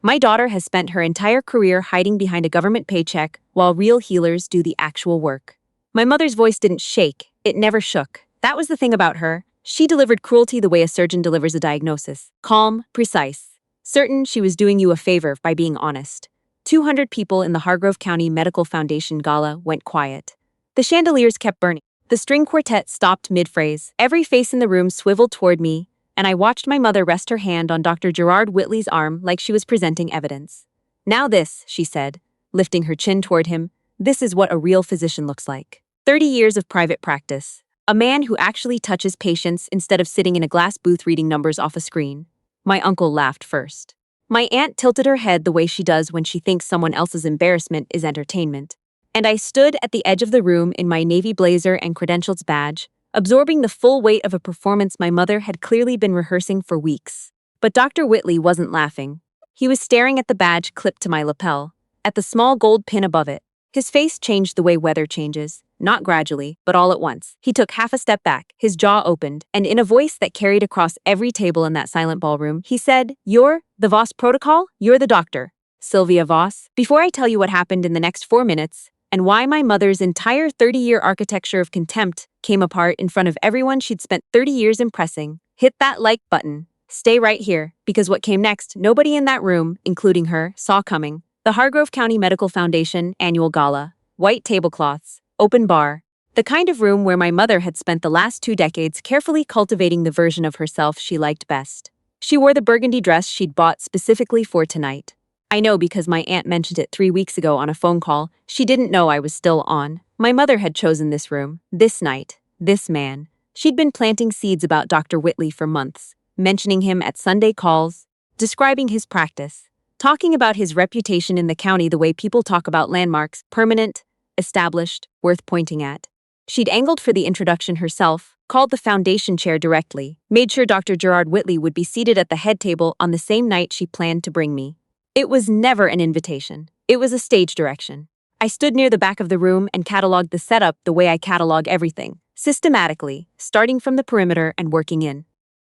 My daughter has spent her entire career hiding behind a government paycheck while real healers do the actual work. My mother's voice didn't shake, it never shook. That was the thing about her. She delivered cruelty the way a surgeon delivers a diagnosis. Calm, precise. Certain she was doing you a favor by being honest. 200 people in the Hargrove County Medical Foundation gala went quiet. The chandeliers kept burning. The string quartet stopped mid-phrase. Every face in the room swiveled toward me, and I watched my mother rest her hand on Dr. Gerard Whitley's arm like she was presenting evidence. "Now this," she said, lifting her chin toward him, "this is what a real physician looks like. 30 years of private practice. A man who actually touches patients instead of sitting in a glass booth reading numbers off a screen." My uncle laughed first. My aunt tilted her head the way she does when she thinks someone else's embarrassment is entertainment. And I stood at the edge of the room in my navy blazer and credentials badge, absorbing the full weight of a performance my mother had clearly been rehearsing for weeks. But Dr. Whitley wasn't laughing. He was staring at the badge clipped to my lapel, at the small gold pin above it. His face changed the way weather changes, not gradually, but all at once. He took half a step back, his jaw opened, and in a voice that carried across every table in that silent ballroom, he said, "You're the VOSS protocol? You're the doctor. Sylvia VOSS. Before I tell you what happened in the next 4 minutes, and why my mother's entire 30-year architecture of contempt came apart in front of everyone she'd spent 30 years impressing, hit that like button. Stay right here, because what came next, nobody in that room, including her, saw coming. The Hargrove County Medical Foundation annual gala, white tablecloths, open bar, the kind of room where my mother had spent the last 2 decades carefully cultivating the version of herself she liked best. She wore the burgundy dress she'd bought specifically for tonight. I know because my aunt mentioned it 3 weeks ago on a phone call. She didn't know I was still on. My mother had chosen this room, this night, this man. She'd been planting seeds about Dr. Whitley for months, mentioning him at Sunday calls, describing his practice, talking about his reputation in the county the way people talk about landmarks, permanent, established, worth pointing at. She'd angled for the introduction herself, called the foundation chair directly, made sure Dr. Gerard Whitley would be seated at the head table on the same night she planned to bring me. It was never an invitation. It was a stage direction. I stood near the back of the room and cataloged the setup the way I catalog everything, systematically, starting from the perimeter and working in.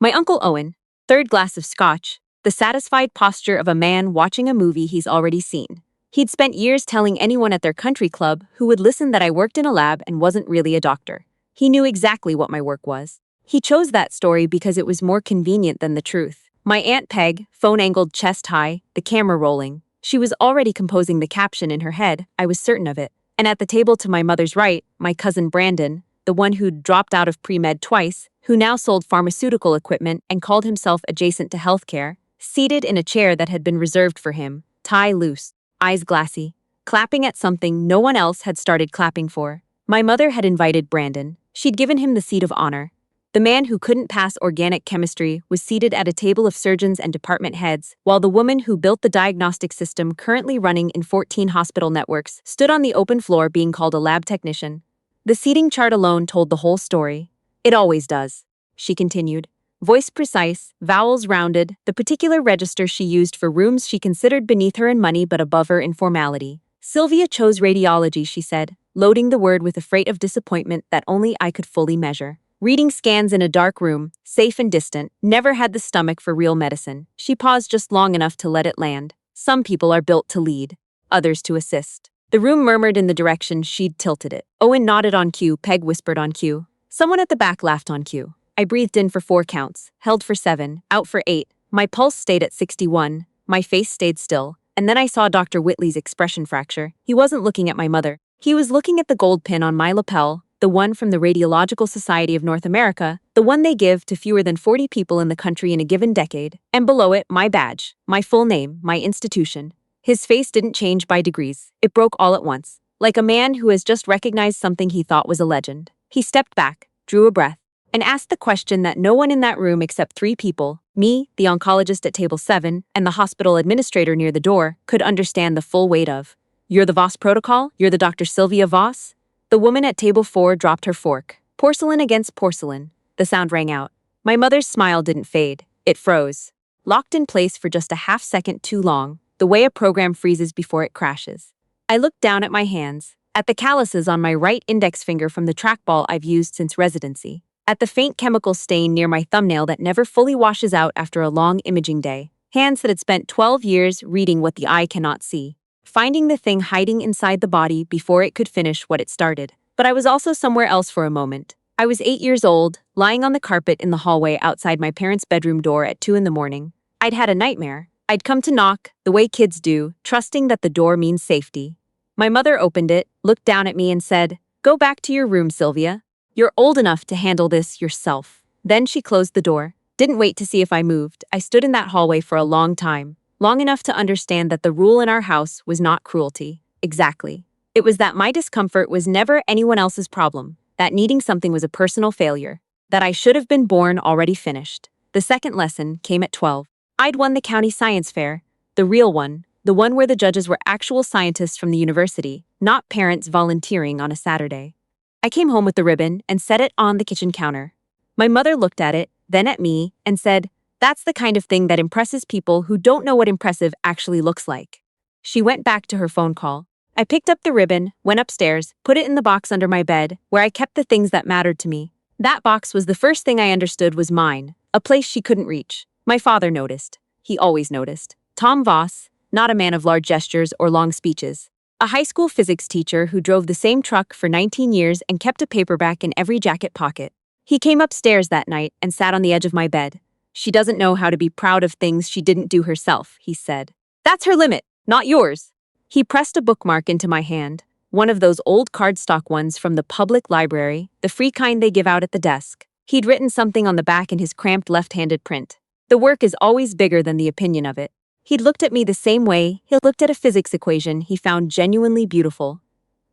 My Uncle Owen, third glass of scotch, the satisfied posture of a man watching a movie he's already seen. He'd spent years telling anyone at their country club who would listen that I worked in a lab and wasn't really a doctor. He knew exactly what my work was. He chose that story because it was more convenient than the truth. My Aunt Peg, phone angled chest high, the camera rolling. She was already composing the caption in her head, I was certain of it. And at the table to my mother's right, my cousin Brandon, the one who'd dropped out of pre-med twice, who now sold pharmaceutical equipment and called himself adjacent to healthcare, seated in a chair that had been reserved for him, tie loose, eyes glassy, clapping at something no one else had started clapping for. My mother had invited Brandon. She'd given him the seat of honor. The man who couldn't pass organic chemistry was seated at a table of surgeons and department heads, while the woman who built the diagnostic system currently running in 14 hospital networks stood on the open floor being called a lab technician. The seating chart alone told the whole story. It always does, she continued. Voice precise, vowels rounded, the particular register she used for rooms she considered beneath her in money but above her in formality. Sylvia chose radiology, she said, loading the word with a freight of disappointment that only I could fully measure. Reading scans in a dark room, safe and distant, never had the stomach for real medicine. She paused just long enough to let it land. Some people are built to lead, others to assist. The room murmured in the direction she'd tilted it. Owen nodded on cue, Peg whispered on cue. Someone at the back laughed on cue. I breathed in for 4 counts, held for 7, out for 8. My pulse stayed at 61, my face stayed still, and then I saw Dr. Whitley's expression fracture. He wasn't looking at my mother. He was looking at the gold pin on my lapel, the one from the Radiological Society of North America, the one they give to fewer than 40 people in the country in a given decade, and below it, my badge, my full name, my institution. His face didn't change by degrees. It broke all at once, like a man who has just recognized something he thought was a legend. He stepped back, drew a breath, and asked the question that no one in that room except 3 people, me, the oncologist at table 7, and the hospital administrator near the door, could understand the full weight of. You're the VOSS protocol? You're the Dr. Sylvia VOSS? The woman at table 4 dropped her fork. Porcelain against porcelain. The sound rang out. My mother's smile didn't fade. It froze. Locked in place for just a half second too long, the way a program freezes before it crashes. I looked down at my hands, at the calluses on my right index finger from the trackball I've used since residency, at the faint chemical stain near my thumbnail that never fully washes out after a long imaging day. Hands that had spent 12 years reading what the eye cannot see, finding the thing hiding inside the body before it could finish what it started. But I was also somewhere else for a moment. I was 8 years old, lying on the carpet in the hallway outside my parents' bedroom door at 2 in the morning. I'd had a nightmare. I'd come to knock, the way kids do, trusting that the door means safety. My mother opened it, looked down at me and said, "Go back to your room, Sylvia. You're old enough to handle this yourself." Then she closed the door. Didn't wait to see if I moved. I stood in that hallway for a long time, long enough to understand that the rule in our house was not cruelty. Exactly. It was that my discomfort was never anyone else's problem, that needing something was a personal failure, that I should have been born already finished. The second lesson came at 12. I'd won the county science fair, the real one, the one where the judges were actual scientists from the university, not parents volunteering on a Saturday. I came home with the ribbon and set it on the kitchen counter. My mother looked at it, then at me, and said, "That's the kind of thing that impresses people who don't know what impressive actually looks like." She went back to her phone call. I picked up the ribbon, went upstairs, put it in the box under my bed, where I kept the things that mattered to me. That box was the first thing I understood was mine, a place she couldn't reach. My father noticed. He always noticed. Tom VOSS, not a man of large gestures or long speeches. A high school physics teacher who drove the same truck for 19 years and kept a paperback in every jacket pocket. He came upstairs that night and sat on the edge of my bed. "She doesn't know how to be proud of things she didn't do herself," he said. "That's her limit, not yours." He pressed a bookmark into my hand, one of those old cardstock ones from the public library, the free kind they give out at the desk. He'd written something on the back in his cramped left-handed print. The work is always bigger than the opinion of it. He'd looked at me the same way he looked at a physics equation he found genuinely beautiful.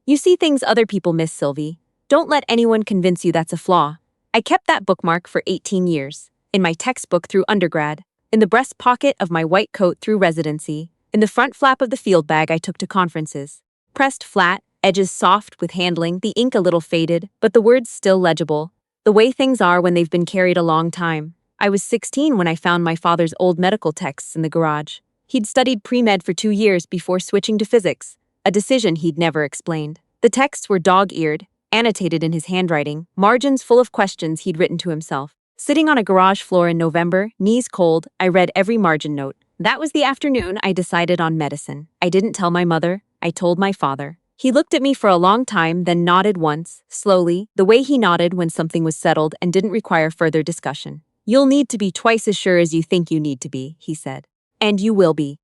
"You see things other people miss, Sylvie. Don't let anyone convince you that's a flaw." I kept that bookmark for 18 years, in my textbook through undergrad, in the breast pocket of my white coat through residency, in the front flap of the field bag I took to conferences. Pressed flat, edges soft with handling, the ink a little faded, but the words still legible. The way things are when they've been carried a long time. I was 16 when I found my father's old medical texts in the garage. He'd studied pre-med for 2 years before switching to physics, a decision he'd never explained. The texts were dog-eared, annotated in his handwriting, margins full of questions he'd written to himself. Sitting on a garage floor in November, knees cold, I read every margin note. That was the afternoon I decided on medicine. I didn't tell my mother, I told my father. He looked at me for a long time, then nodded once, slowly, the way he nodded when something was settled and didn't require further discussion. "You'll need to be twice as sure as you think you need to be," he said. "And you will be."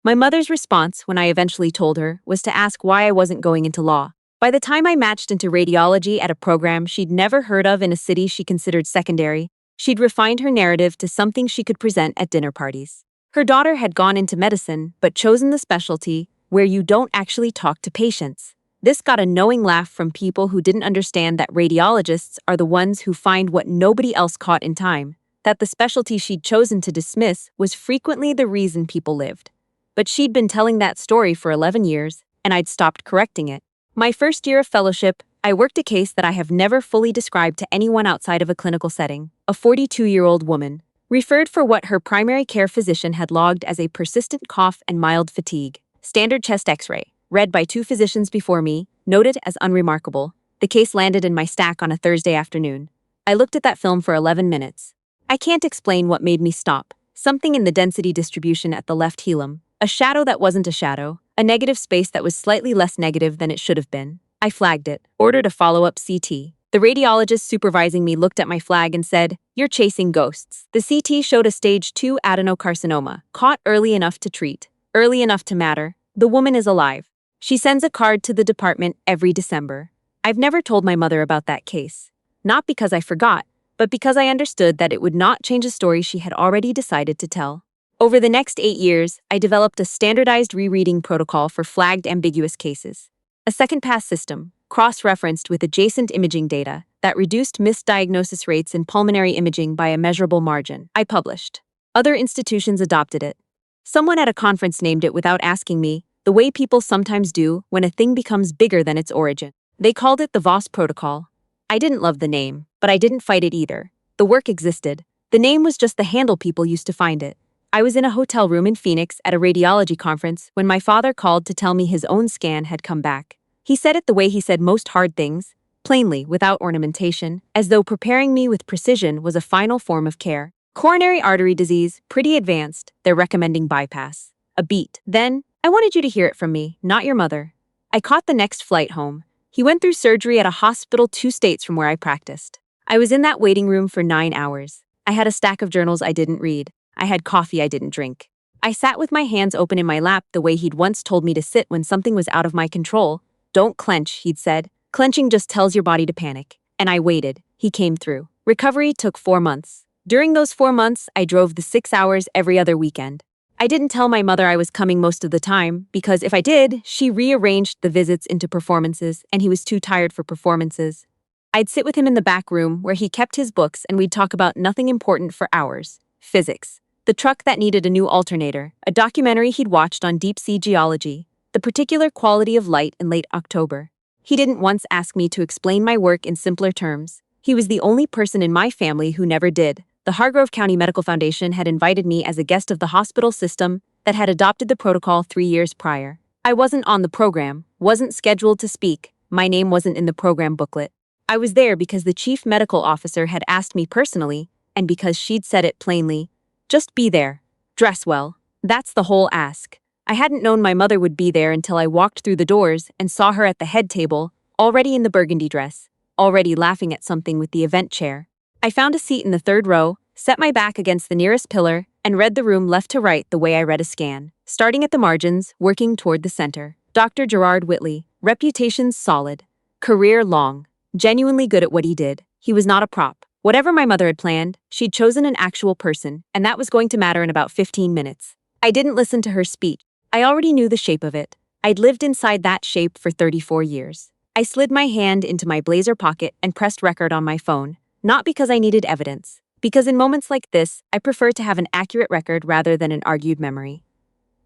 My mother's response, when I eventually told her, was to ask why I wasn't going into law. By the time I matched into radiology at a program she'd never heard of in a city she considered secondary, she'd refined her narrative to something she could present at dinner parties. Her daughter had gone into medicine, but chosen the specialty where you don't actually talk to patients. This got a knowing laugh from people who didn't understand that radiologists are the ones who find what nobody else caught in time, that the specialty she'd chosen to dismiss was frequently the reason people lived. But she'd been telling that story for 11 years, and I'd stopped correcting it. My first year of fellowship, I worked a case that I have never fully described to anyone outside of a clinical setting. A 42-year-old woman, referred for what her primary care physician had logged as a persistent cough and mild fatigue. Standard chest x-ray, read by 2 physicians before me, noted as unremarkable. The case landed in my stack on a Thursday afternoon. I looked at that film for 11 minutes. I can't explain what made me stop. Something in the density distribution at the left hilum. A shadow that wasn't a shadow. A negative space that was slightly less negative than it should have been. I flagged it, ordered a follow-up CT. The radiologist supervising me looked at my flag and said, "You're chasing ghosts." The CT showed a stage 2 adenocarcinoma, caught early enough to treat, early enough to matter. The woman is alive. She sends a card to the department every December. I've never told my mother about that case. Not because I forgot, but because I understood that it would not change a story she had already decided to tell. Over the next 8 years, I developed a standardized rereading protocol for flagged ambiguous cases. A second-pass system, cross-referenced with adjacent imaging data, that reduced misdiagnosis rates in pulmonary imaging by a measurable margin. I published. Other institutions adopted it. Someone at a conference named it without asking me, the way people sometimes do when a thing becomes bigger than its origin. They called it the VOSS protocol. I didn't love the name, but I didn't fight it either. The work existed. The name was just the handle people used to find it. I was in a hotel room in Phoenix at a radiology conference when my father called to tell me his own scan had come back. He said it the way he said most hard things, plainly, without ornamentation, as though preparing me with precision was a final form of care. Coronary artery disease, pretty advanced. They're recommending bypass. A beat. Then, I wanted you to hear it from me, not your mother. I caught the next flight home. He went through surgery at a hospital 2 states from where I practiced. I was in that waiting room for 9 hours. I had a stack of journals I didn't read. I had coffee I didn't drink. I sat with my hands open in my lap the way he'd once told me to sit when something was out of my control. Don't clench, he'd said. Clenching just tells your body to panic. And I waited. He came through. Recovery took 4 months. During those 4 months, I drove the 6 hours every other weekend. I didn't tell my mother I was coming most of the time, because if I did, she rearranged the visits into performances, and he was too tired for performances. I'd sit with him in the back room where he kept his books and we'd talk about nothing important for hours. Physics. The truck that needed a new alternator, a documentary he'd watched on deep-sea geology, the particular quality of light in late October. He didn't once ask me to explain my work in simpler terms. He was the only person in my family who never did. The Hargrove County Medical Foundation had invited me as a guest of the hospital system that had adopted the protocol 3 years prior. I wasn't on the program, wasn't scheduled to speak, my name wasn't in the program booklet. I was there because the chief medical officer had asked me personally, and because she'd said it plainly. Just be there. Dress well. That's the whole ask. I hadn't known my mother would be there until I walked through the doors and saw her at the head table, already in the burgundy dress, already laughing at something with the event chair. I found a seat in the third row, set my back against the nearest pillar, and read the room left to right the way I read a scan. Starting at the margins, working toward the center. Dr. Gerard Whitley, reputation solid. Career long. Genuinely good at what he did. He was not a prop. Whatever my mother had planned, she'd chosen an actual person, and that was going to matter in about 15 minutes. I didn't listen to her speech. I already knew the shape of it. I'd lived inside that shape for 34 years. I slid my hand into my blazer pocket and pressed record on my phone, not because I needed evidence, because in moments like this, I prefer to have an accurate record rather than an argued memory.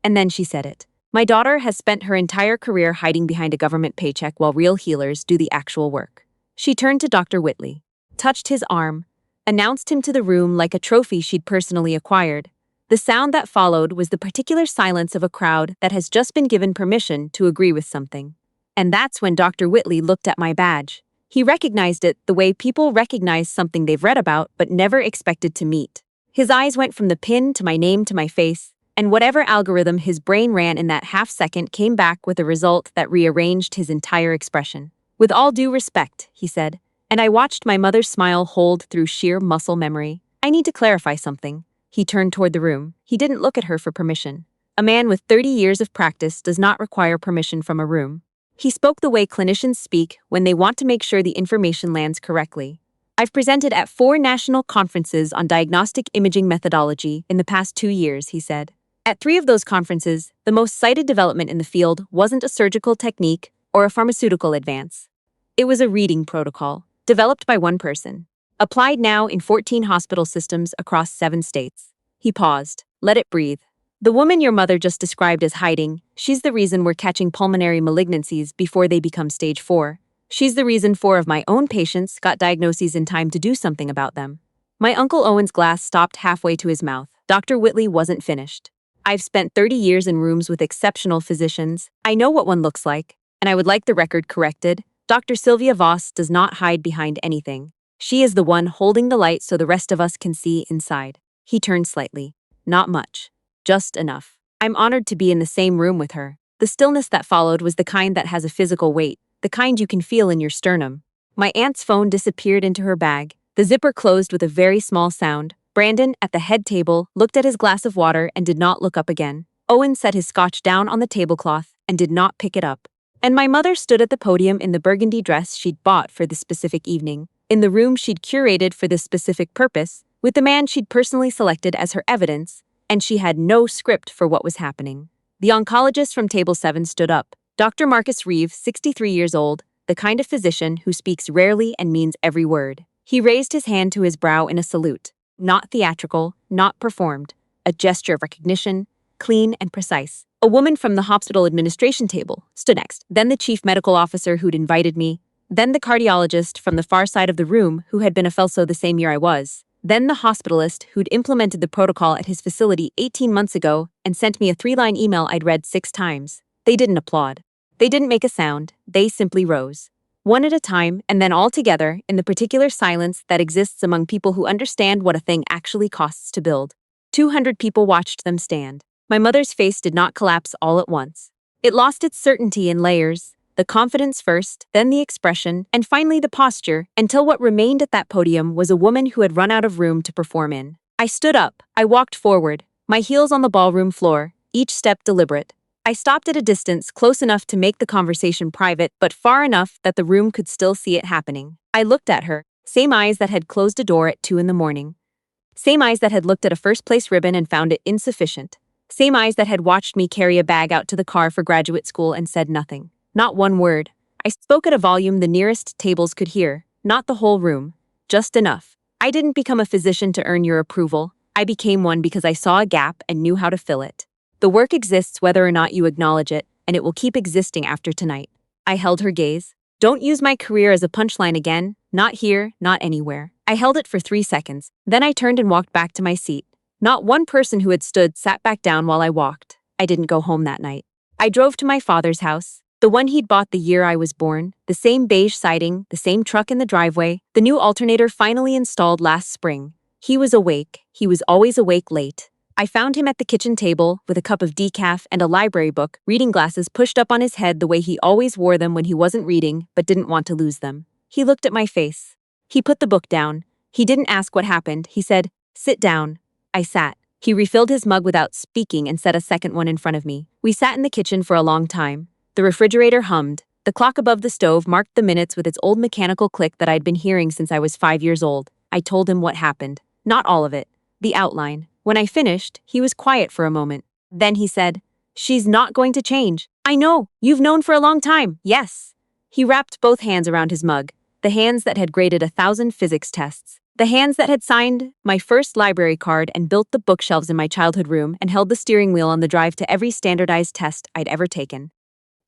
And then she said it. My daughter has spent her entire career hiding behind a government paycheck while real healers do the actual work. She turned to Dr. Whitley, touched his arm, announced him to the room like a trophy she'd personally acquired. The sound that followed was the particular silence of a crowd that has just been given permission to agree with something. And that's when Dr. Whitley looked at my badge. He recognized it the way people recognize something they've read about but never expected to meet. His eyes went from the pin to my name to my face, and whatever algorithm his brain ran in that half second came back with a result that rearranged his entire expression. With all due respect, he said, and I watched my mother's smile hold through sheer muscle memory. I need to clarify something. He turned toward the room. He didn't look at her for permission. A man with 30 years of practice does not require permission from a room. He spoke the way clinicians speak when they want to make sure the information lands correctly. I've presented at 4 national conferences on diagnostic imaging methodology in the past 2 years, he said. At 3 of those conferences, the most cited development in the field wasn't a surgical technique or a pharmaceutical advance. It was a reading protocol, developed by one person, applied now in 14 hospital systems across 7 states. He paused. Let it breathe. The woman your mother just described as hiding, she's the reason we're catching pulmonary malignancies before they become stage 4. She's the reason 4 of my own patients got diagnoses in time to do something about them. My Uncle Owen's glass stopped halfway to his mouth. Dr. Whitley wasn't finished. I've spent 30 years in rooms with exceptional physicians. I know what one looks like, and I would like the record corrected. Dr. Sylvia VOSS does not hide behind anything. She is the one holding the light so the rest of us can see inside. He turned slightly. Not much. Just enough. I'm honored to be in the same room with her. The stillness that followed was the kind that has a physical weight, the kind you can feel in your sternum. My aunt's phone disappeared into her bag. The zipper closed with a very small sound. Brandon, at the head table, looked at his glass of water and did not look up again. Owen set his scotch down on the tablecloth and did not pick it up. And my mother stood at the podium in the burgundy dress she'd bought for this specific evening, in the room she'd curated for this specific purpose, with the man she'd personally selected as her evidence, and she had no script for what was happening. The oncologist from Table 7 stood up. Dr. Marcus Reeve, 63 years old, the kind of physician who speaks rarely and means every word. He raised his hand to his brow in a salute. Not theatrical, not performed. A gesture of recognition, clean and precise. A woman from the hospital administration table stood next, then the chief medical officer who'd invited me, then the cardiologist from the far side of the room who had been a fellow the same year I was, then the hospitalist who'd implemented the protocol at his facility 18 months ago and sent me a 3-line email I'd read 6 times. They didn't applaud. They didn't make a sound. They simply rose. one at a time, and then all together, in the particular silence that exists among people who understand what a thing actually costs to build. 200 people watched them stand. My mother's face did not collapse all at once. It lost its certainty in layers, the confidence first, then the expression, and finally the posture, until what remained at that podium was a woman who had run out of room to perform in. I stood up. I walked forward, my heels on the ballroom floor, each step deliberate. I stopped at a distance close enough to make the conversation private, but far enough that the room could still see it happening. I looked at her, same eyes that had closed a door at 2 in the morning. Same eyes that had looked at a first-place ribbon and found it insufficient. Same eyes that had watched me carry a bag out to the car for graduate school and said nothing. Not one word. I spoke at a volume the nearest tables could hear, not the whole room. Just enough. I didn't become a physician to earn your approval. I became one because I saw a gap and knew how to fill it. The work exists whether or not you acknowledge it, and it will keep existing after tonight. I held her gaze. Don't use my career as a punchline again. Not here, not anywhere. I held it for 3 seconds. Then I turned and walked back to my seat. Not one person who had stood sat back down while I walked. I didn't go home that night. I drove to my father's house, the one he'd bought the year I was born, the same beige siding, the same truck in the driveway, the new alternator finally installed last spring. He was awake. He was always awake late. I found him at the kitchen table with a cup of decaf and a library book, reading glasses pushed up on his head the way he always wore them when he wasn't reading but didn't want to lose them. He looked at my face. He put the book down. He didn't ask what happened. He said, "Sit down." I sat. He refilled his mug without speaking and set a second one in front of me. We sat in the kitchen for a long time. The refrigerator hummed. The clock above the stove marked the minutes with its old mechanical click that I'd been hearing since I was 5 years old. I told him what happened. Not all of it. The outline. When I finished, he was quiet for a moment. Then he said, "She's not going to change. I know. You've known for a long time. Yes." He wrapped both hands around his mug, the hands that had graded 1,000 physics tests, the hands that had signed my first library card and built the bookshelves in my childhood room and held the steering wheel on the drive to every standardized test I'd ever taken.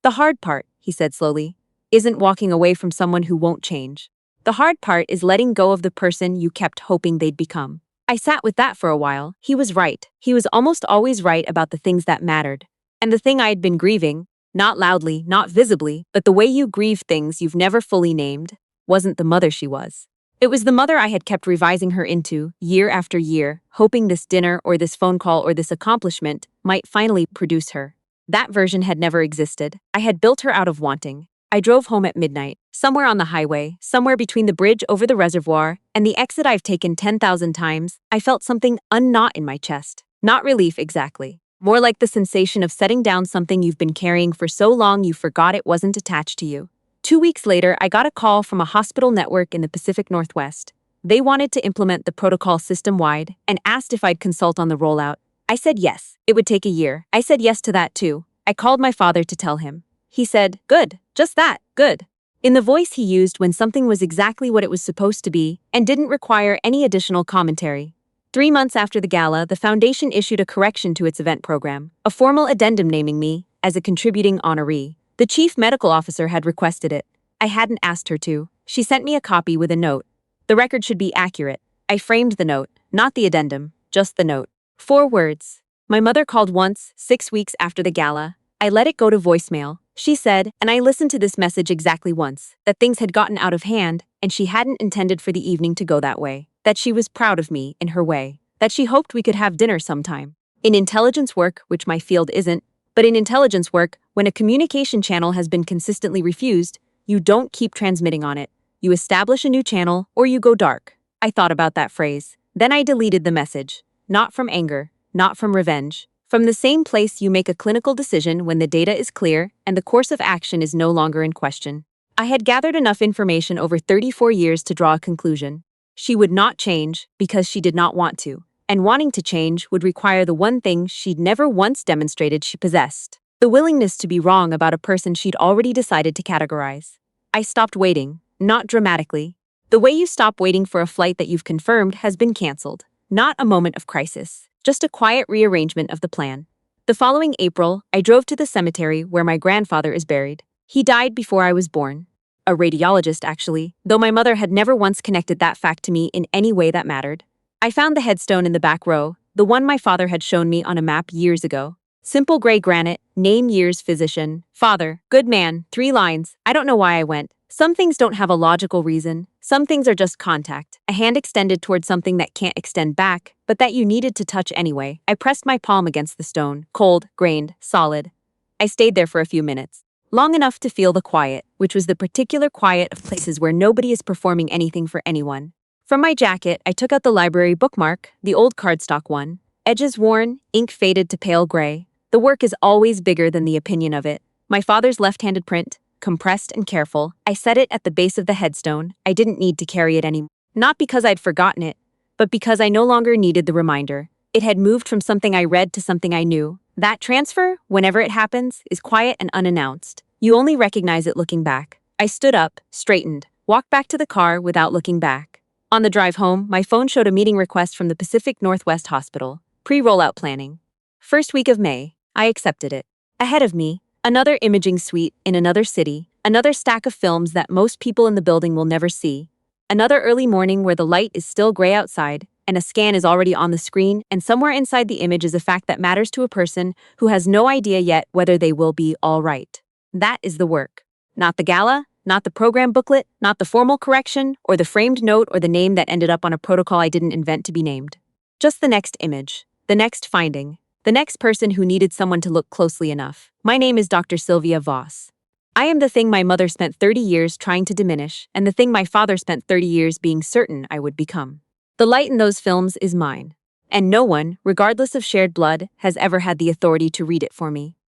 "The hard part," he said slowly, "isn't walking away from someone who won't change. The hard part is letting go of the person you kept hoping they'd become." I sat with that for a while. He was right. He was almost always right about the things that mattered. And the thing I had been grieving, not loudly, not visibly, but the way you grieve things you've never fully named, wasn't the mother she was. It was the mother I had kept revising her into, year after year, hoping this dinner or this phone call or this accomplishment might finally produce her. That version had never existed. I had built her out of wanting. I drove home at midnight, somewhere on the highway, somewhere between the bridge over the reservoir and the exit I've taken 10,000 times. I felt something unknot in my chest. Not relief exactly. More like the sensation of setting down something you've been carrying for so long you forgot it wasn't attached to you. 2 weeks later, I got a call from a hospital network in the Pacific Northwest. They wanted to implement the protocol system-wide and asked if I'd consult on the rollout. I said yes. It would take a year. I said yes to that too. I called my father to tell him. He said, "Good. Just that. Good." In the voice he used when something was exactly what it was supposed to be and didn't require any additional commentary. 3 months after the gala, the foundation issued a correction to its event program, a formal addendum naming me as a contributing honoree. The chief medical officer had requested it. I hadn't asked her to. She sent me a copy with a note. The record should be accurate. I framed the note, not the addendum, just the note. 4 words. My mother called once, 6 weeks after the gala. I let it go to voicemail. She said, and I listened to this message exactly once, that things had gotten out of hand and she hadn't intended for the evening to go that way. That she was proud of me in her way. That she hoped we could have dinner sometime. In intelligence work, which my field isn't, but in intelligence work, when a communication channel has been consistently refused, you don't keep transmitting on it. You establish a new channel or you go dark. I thought about that phrase. Then I deleted the message. Not from anger, not from revenge. From the same place you make a clinical decision when the data is clear and the course of action is no longer in question. I had gathered enough information over 34 years to draw a conclusion. She would not change because she did not want to, and wanting to change would require the one thing she'd never once demonstrated she possessed: the willingness to be wrong about a person she'd already decided to categorize. I stopped waiting, not dramatically. The way you stop waiting for a flight that you've confirmed has been canceled. Not a moment of crisis. Just a quiet rearrangement of the plan. The following April, I drove to the cemetery where my grandfather is buried. He died before I was born. A radiologist, actually, though my mother had never once connected that fact to me in any way that mattered. I found the headstone in the back row, the one my father had shown me on a map years ago. Simple gray granite, name, years, physician, father, good man, 3 lines. I don't know why I went. Some things don't have a logical reason. Some things are just contact, a hand extended toward something that can't extend back, but that you needed to touch anyway. I pressed my palm against the stone, cold, grained, solid. I stayed there for a few minutes, long enough to feel the quiet, which was the particular quiet of places where nobody is performing anything for anyone. From my jacket, I took out the library bookmark, the old cardstock one. Edges worn, ink faded to pale gray. The work is always bigger than the opinion of it. My father's left-handed print, compressed and careful. I set it at the base of the headstone. I didn't need to carry it anymore. Not because I'd forgotten it, but because I no longer needed the reminder. It had moved from something I read to something I knew. That transfer, whenever it happens, is quiet and unannounced. You only recognize it looking back. I stood up, straightened, walked back to the car without looking back. On the drive home, my phone showed a meeting request from the Pacific Northwest Hospital. Pre-rollout planning. First week of May. I accepted it. Ahead of me, another imaging suite in another city, another stack of films that most people in the building will never see, another early morning where the light is still gray outside, and a scan is already on the screen, and somewhere inside the image is a fact that matters to a person who has no idea yet whether they will be all right. That is the work. Not the gala, not the program booklet, not the formal correction, or the framed note or the name that ended up on a protocol I didn't invent to be named. Just the next image, the next finding, the next person who needed someone to look closely enough. My name is Dr. Sylvia VOSS. I am the thing my mother spent 30 years trying to diminish, and the thing my father spent 30 years being certain I would become. The light in those films is mine, and no one, regardless of shared blood, has ever had the authority to read it for me.